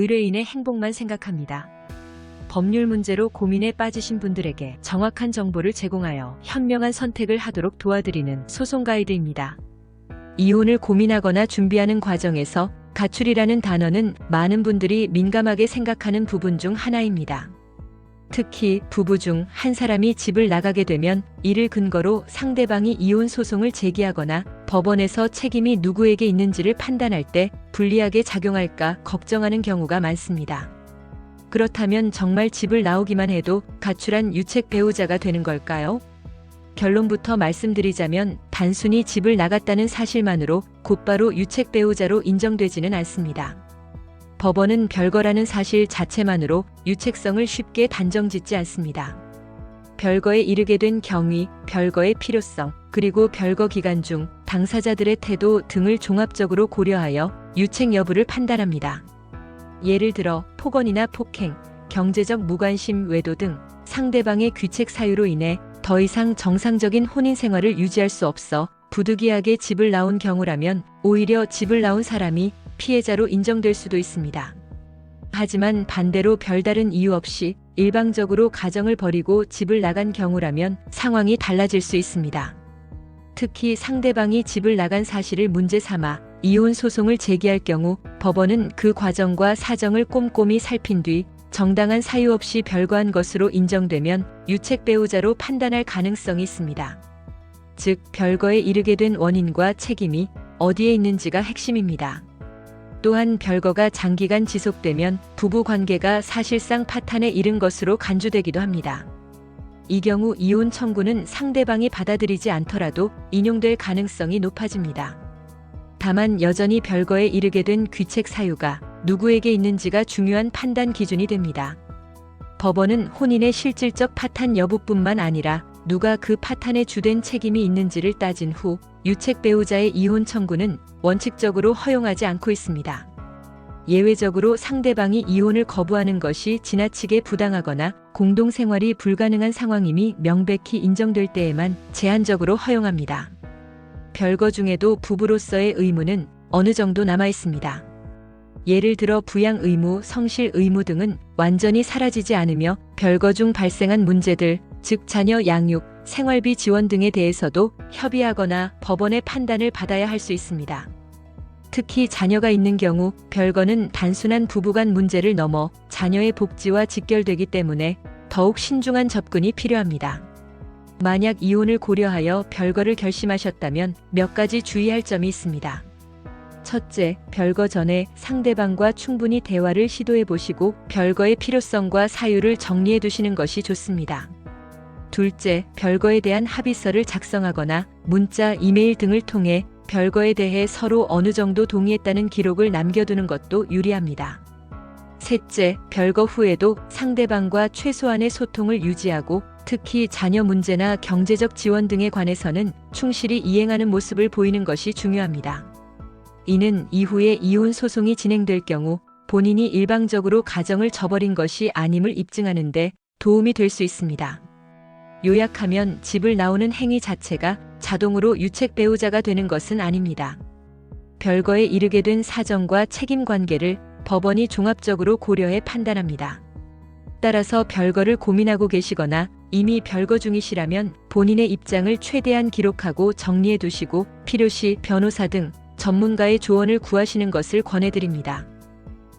의뢰인의 행복만 생각합니다. 법률 문제로 고민에 빠지신 분들에게 정확한 정보를 제공하여 현명한 선택을 하도록 도와드리는 소송 가이드입니다. 이혼을 고민하거나 준비하는 과정에서 가출이라는 단어는 많은 분들이 민감하게 생각하는 부분 중 하나입니다. 특히 부부 중 한 사람이 집을 나가게 되면 이를 근거로 상대방이 이혼 소송을 제기하거나 법원에서 책임이 누구에게 있는지를 판단할 때 불리하게 작용할까 걱정하는 경우가 많습니다. 그렇다면 정말 집을 나오기만 해도 가출한 유책 배우자가 되는 걸까요? 결론부터 말씀드리자면 단순히 집을 나갔다는 사실만으로 곧바로 유책 배우자로 인정되지는 않습니다. 법원은 별거라는 사실 자체만으로 유책성을 쉽게 단정짓지 않습니다. 별거에 이르게 된 경위, 별거의 필요성, 그리고 별거 기간 중 당사자들의 태도 등을 종합적으로 고려하여 유책 여부를 판단합니다. 예를 들어 폭언이나 폭행, 경제적 무관심, 외도 등 상대방의 귀책 사유로 인해 더 이상 정상적인 혼인 생활을 유지할 수 없어 부득이하게 집을 나온 경우라면 오히려 집을 나온 사람이 피해자로 인정될 수도 있습니다. 하지만 반대로 별다른 이유 없이 일방적으로 가정을 버리고 집을 나간 경우라면 상황이 달라질 수 있습니다. 특히 상대방이 집을 나간 사실을 문제 삼아 이혼 소송을 제기할 경우 법원은 그 과정과 사정을 꼼꼼히 살핀 뒤 정당한 사유 없이 별거한 것으로 인정되면 유책 배우자로 판단할 가능성이 있습니다. 즉, 별거에 이르게 된 원인과 책임이 어디에 있는지가 핵심입니다. 또한 별거가 장기간 지속되면 부부 관계가 사실상 파탄에 이른 것으로 간주되기도 합니다. 이 경우 이혼 청구는 상대방이 받아들이지 않더라도 인용될 가능성이 높아집니다. 다만 여전히 별거에 이르게 된 귀책 사유가 누구에게 있는지가 중요한 판단 기준이 됩니다. 법원은 혼인의 실질적 파탄 여부뿐만 아니라 누가 그 파탄에 주된 책임이 있는지를 따진 후 유책 배우자의 이혼 청구는 원칙적으로 허용하지 않고 있습니다. 예외적으로 상대방이 이혼을 거부하는 것이 지나치게 부당하거나 공동생활이 불가능한 상황임이 명백히 인정될 때에만 제한적으로 허용합니다. 별거 중에도 부부로서의 의무는 어느 정도 남아 있습니다. 예를 들어 부양 의무, 성실 의무 등은 완전히 사라지지 않으며 별거 중 발생한 문제들, 즉 자녀 양육, 생활비 지원 등에 대해서도 협의하거나 법원의 판단을 받아야 할 수 있습니다. 특히 자녀가 있는 경우 별거는 단순한 부부간 문제를 넘어 자녀의 복지와 직결되기 때문에 더욱 신중한 접근이 필요합니다. 만약 이혼을 고려하여 별거를 결심하셨다면 몇 가지 주의할 점이 있습니다. 첫째, 별거 전에 상대방과 충분히 대화를 시도해 보시고 별거의 필요성과 사유를 정리해 두시는 것이 좋습니다. 둘째, 별거에 대한 합의서를 작성하거나 문자, 이메일 등을 통해 별거에 대해 서로 어느 정도 동의했다는 기록을 남겨두는 것도 유리합니다. 셋째, 별거 후에도 상대방과 최소한의 소통을 유지하고 특히 자녀 문제나 경제적 지원 등에 관해서는 충실히 이행하는 모습을 보이는 것이 중요합니다. 이는 이후에 이혼 소송이 진행될 경우 본인이 일방적으로 가정을 저버린 것이 아님을 입증하는 데 도움이 될 수 있습니다. 요약하면 집을 나오는 행위 자체가 자동으로 유책 배우자가 되는 것은 아닙니다. 별거에 이르게 된 사정과 책임 관계를 법원이 종합적으로 고려해 판단합니다. 따라서 별거를 고민하고 계시거나 이미 별거 중이시라면 본인의 입장을 최대한 기록하고 정리해 두시고 필요시 변호사 등 전문가의 조언을 구하시는 것을 권해드립니다.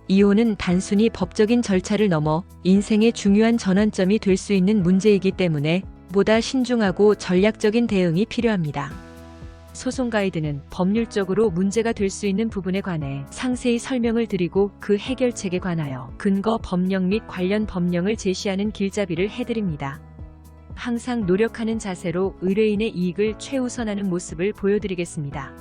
이혼은 단순히 법적인 절차를 넘어 인생의 중요한 전환점이 될 수 있는 문제이기 때문에 보다 신중하고 전략적인 대응이 필요합니다. 소송 가이드는 법률적으로 문제가 될 수 있는 부분에 관해 상세히 설명을 드리고 그 해결책에 관하여 근거 법령 및 관련 법령을 제시하는 길잡이를 해드립니다. 항상 노력하는 자세로 의뢰인의 이익을 최우선하는 모습을 보여드리겠습니다.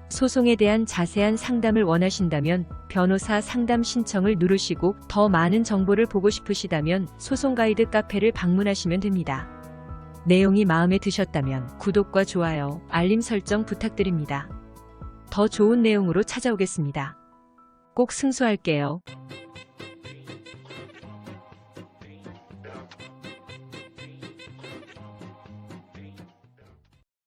소송에 대한 자세한 상담을 원하신다면 변호사 상담 신청을 누르시고 더 많은 정보를 보고 싶으시다면 소송 가이드 카페를 방문하시면 됩니다. 내용이 마음에 드셨다면 구독과 좋아요, 알림 설정 부탁드립니다. 더 좋은 내용으로 찾아오겠습니다. 꼭 승소할게요.